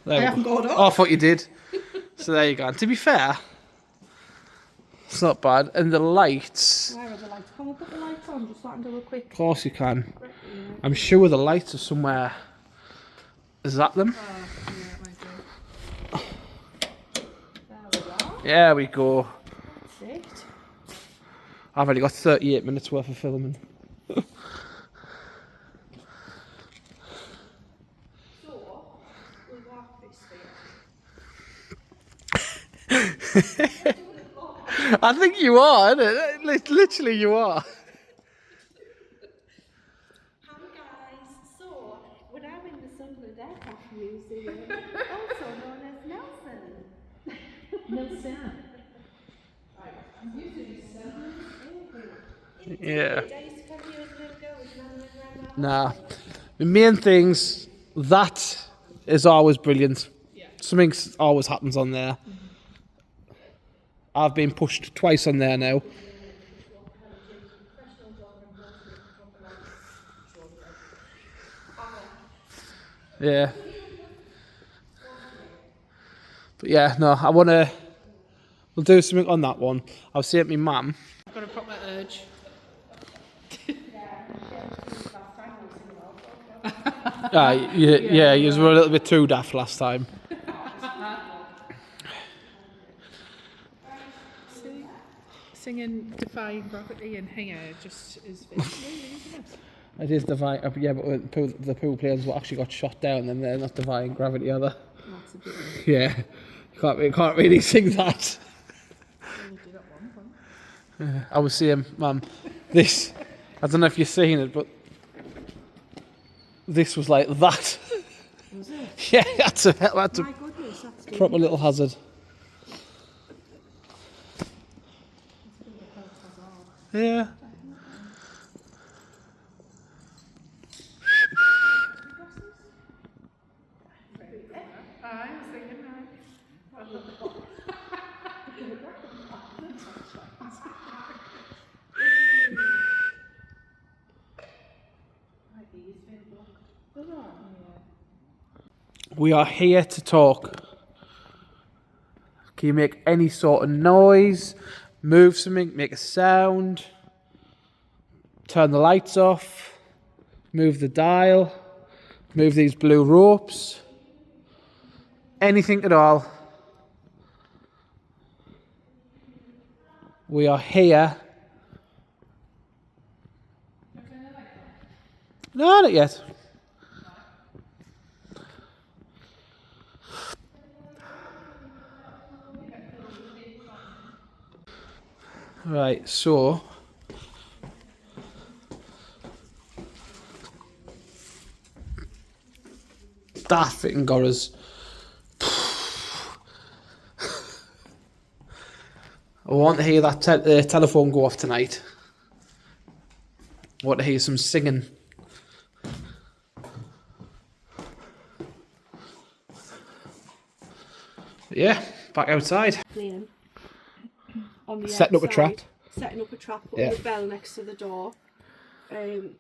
I haven't got Oh, I off. thought you did. So there you go. And to be fair, it's not bad. And the lights. Where are the lights? Can we put the lights on just so I can do a quick... Of course you can. I'm sure the lights are somewhere. Is that them? yeah, it might be. There we are. There we go. That's it. I've only got 38 minutes worth of filming. So, we'll walk this way. I think you are, literally you are. Hi guys, so we're now in the Sunderland Aircraft Museum, also known as NELSAM. NELSAM. Yeah. I used to come here as a little girl with Mum and Nah. Grandma. The main things, that is always brilliant. Yeah. Something always happens on there. I've been pushed twice on there now. Yeah. But yeah, no, we'll do something on that one. I'll see it my mum. I've got a proper urge. Yeah, you were a little bit too daft last time. Singing Defy Gravity and Here just is really, isn't it? It is defying, yeah, but the pool players what actually got shot down, and they're not defying gravity, are they? That's a bit of Yeah, you can't really sing that. I was seeing, Mum, this, I don't know if you've seen it, but this was like that. Was it? Yeah, that's a My goodness, that's good. proper little hazard. Yeah. I was thinking We are here to talk. Can you make any sort of noise? Move something, make a sound. Turn the lights off. Move the dial. Move these blue ropes. Anything at all. We are here. No, not yet. Right, so that fitting got us. I want to hear that telephone go off tonight. I want to hear some singing. Yeah, back outside. playing on the Setting up a trap. Setting up a trap, putting the bell next to the door. And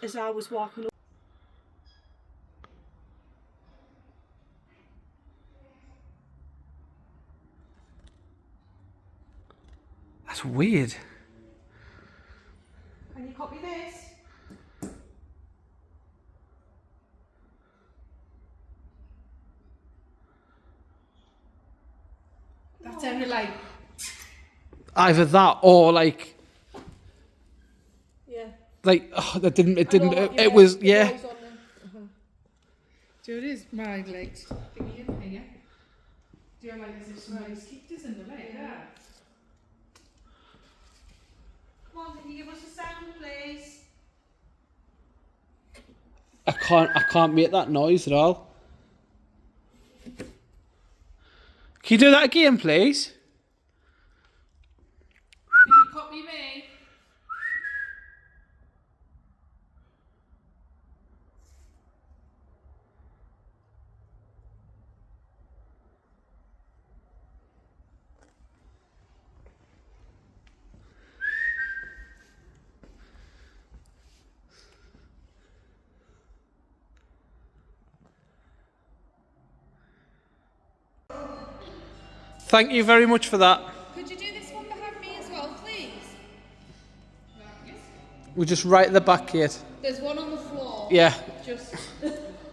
as I was walking up, That's weird. can you copy this? That sounded like... Either that or like Yeah. that didn't. It didn't. Oh, It was the yeah. noise on the- So it is my legs thingy in here. Do you like as if somebody's kicked us in the leg there? Come on, can you give us a sound, please? I can't make that noise at all. Can you do that again, please? Can you copy me? Thank you very much for that. Could you do this one behind me as well, please? We're just right at the back, Kate. There's one on the floor. Yeah, Just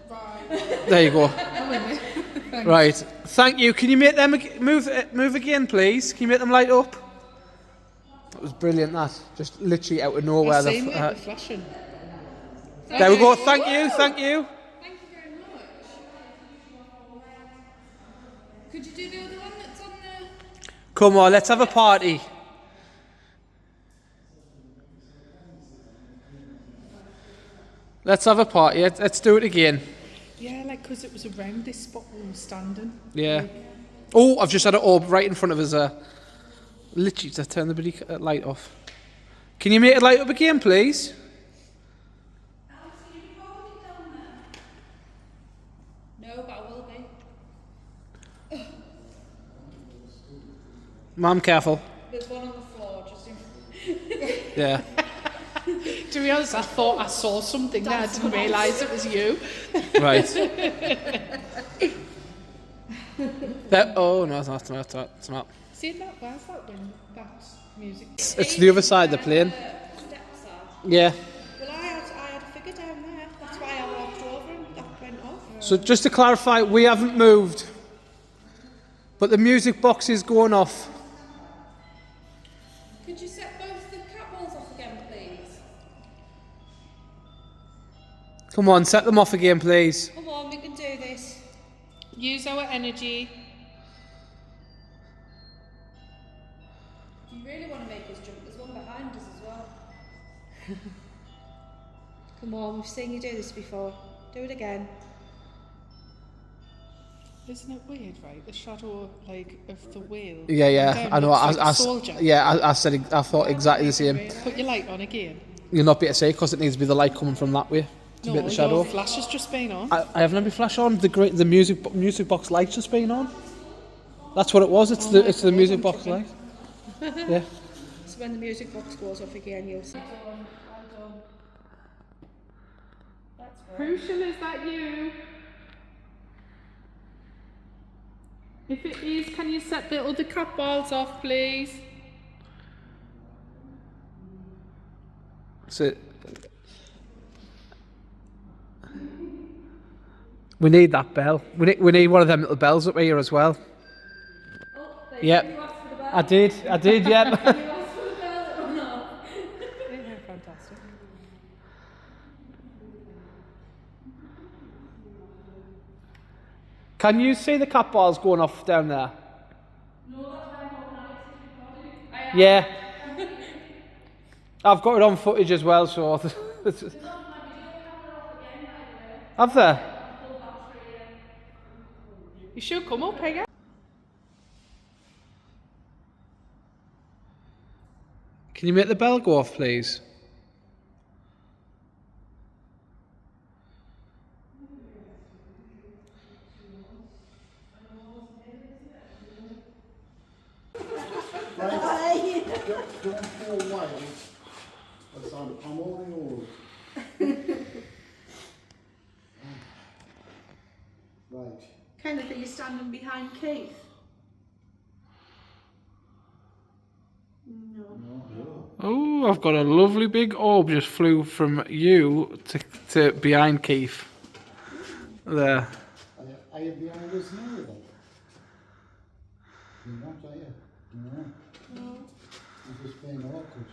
right. there you go. I'm with it. Right, thank you. Can you make them move again, please? Can you make them light up? That was brilliant, that. Just literally out of nowhere. I've seen it, the flashing. There we go, thank you, thank you. Thank you very much. Could you do the other one that's on the... Come on, let's have a party. Let's have a party, let's do it again. Yeah, like, because it was around this spot we were standing. Yeah. Oh, I've just had an orb right in front of us. Literally, to turn the bloody light off. Can you make it light up again, please? No, but I will be. Ma'am, careful. There's one on the floor, just in... Yeah. To be honest, I thought I saw something there. I didn't realise it was you. Right. Oh, no, it's not. See that? Where's that wind? That's music. It's the other side of the plane. Steps are. Yeah. Well, I had a figure down there. That's why I walked over and that went off. So just to clarify, we haven't moved. But the music box is going off. Could you set both the cat balls off again, please? Come on, set them off again, please. Come on, we can do this. Use our energy. If you really want to make us jump, there's one behind us as well. Come on, we've seen you do this before. Do it again. Isn't it weird, right? The shadow, like, of the wheel. Yeah, I know. Soldier. I thought exactly the same. Put your light on again. You'll not be able to say because it needs to be the light coming from that way to get the shadow. Your flash has just been on. I haven't had my flash on. The music box light's just been on. That's what it was. It's the music box light. Yeah. So when the music box goes off again, you'll see. Crucial, is that you? If it is, can you set the other cat balls off, please? So we need that bell. We need one of them little bells up here as well. Oh, Yep. you asked for the bell. I did, yeah. You asked for the bell or not? Yeah, fantastic. Can you see the cat balls going off down there? No, that's why I'm hoping Alex is recording. Yeah. I've got it on footage as well, so. Have there? You should come up here. Can you make the bell go off, please? Don't fall away. That's I'm all yours. Right. Kind of think you're standing behind Keith. No. Oh, I've got a lovely big orb just flew from you to behind Keith. There. Are you behind us now then? You're not, are you? No. No. You're just being awkward.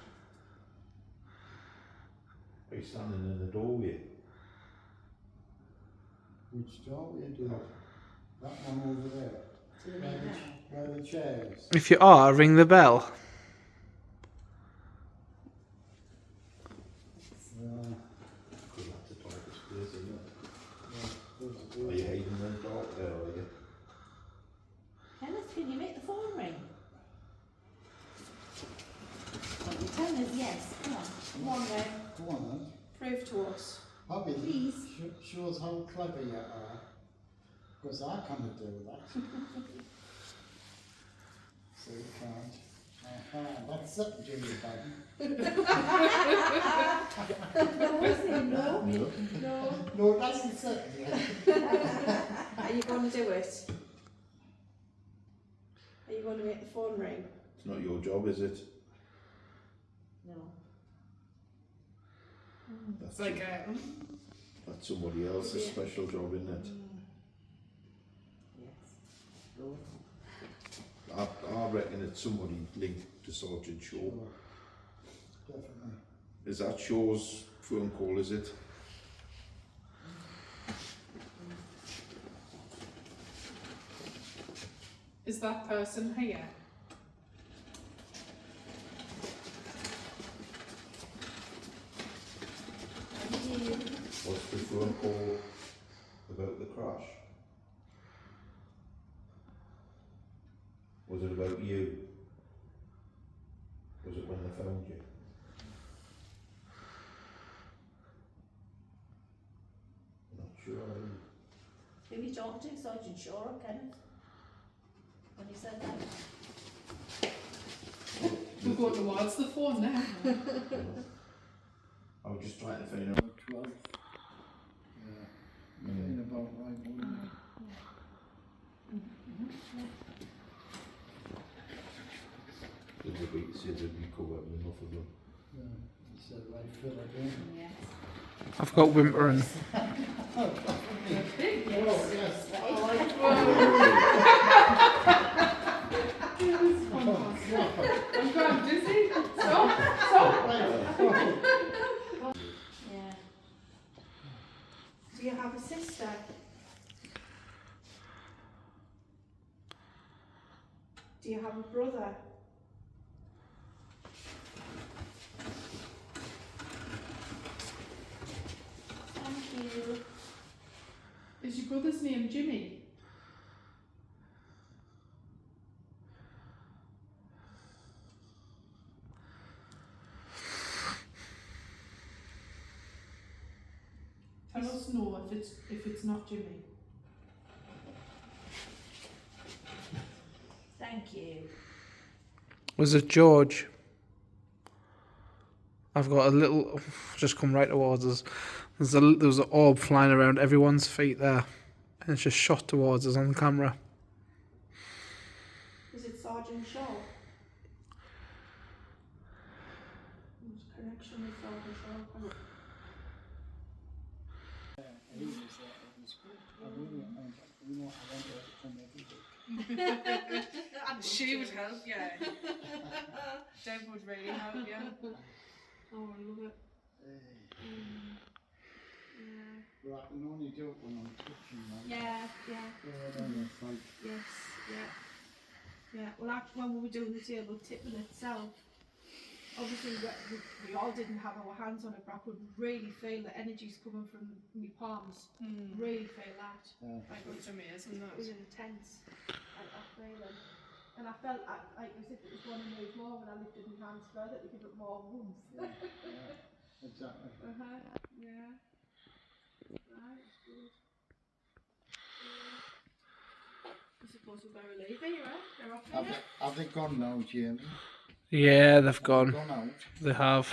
Are you standing in the doorway? Which door are you doing? That one over there. To the main house. Where the chairs. If you are, ring the bell. Because that's the darkest place, isn't it? Are you hiding in the dark there, are you? Kenneth, can you make the phone ring? Well, you tell us yes. Come on. Come on then. Go on then. Prove to us. Bobby, Please. shows how clever you are. Because I can't do that. So you can't. That's it, Jimmy Button. No. No. No. No, that's it. Are you going to do it? Are you make the phone ring? It's not your job, is it? No. It's like a... That's somebody else's special job, isn't it? Yes. Good. I reckon it's somebody linked to Sergeant Shaw. Definitely. Is that Shaw's phone call, is it? Is that person here? What's the phone call about the crash? Was it about you? Was it when they found you? Not sure. Who are you talking to? Sergeant Shaw or Kenneth? When you said that? We're going towards the phone now. I was just trying to find out. About 12. Yeah. In about right, wouldn't it? Did the week said that we covered enough of them? Yeah. He said, right, fill it in. Yes. I've got whimpering. Oh, yes. I'm going dizzy. Stop. Yeah. Do you have a sister? Do you have a brother? Thank you. Is your brother's name Jimmy? Tell us no if it's not Jimmy. Thank you. Was it George? I've got a little, just come right towards us. There's an orb flying around everyone's feet there. And it's just shot towards us on camera. Is it Sergeant Shaw? There's a connection with Sergeant Shaw. He was in school. I want her to come every day. She would help, yeah. Deb would really help you. Oh, I love it. Well, I can only do it when I'm touching them. Yeah, yeah. Yes, yeah. Yeah, well, actually, when we were doing the table tipping itself, obviously we all didn't have our hands on it, but I could really feel the energies coming from my palms. Really feel that. Like, That's amazing, it was intense. I feeling. And I felt like as if it was going to move more when I lifted my hands further to give it more oomph. Yeah, exactly. Yeah. Right, good. I suppose we're very late. There you are. They're off here. Have they gone now, Jamie? Yeah, they've gone. Gone out? They have.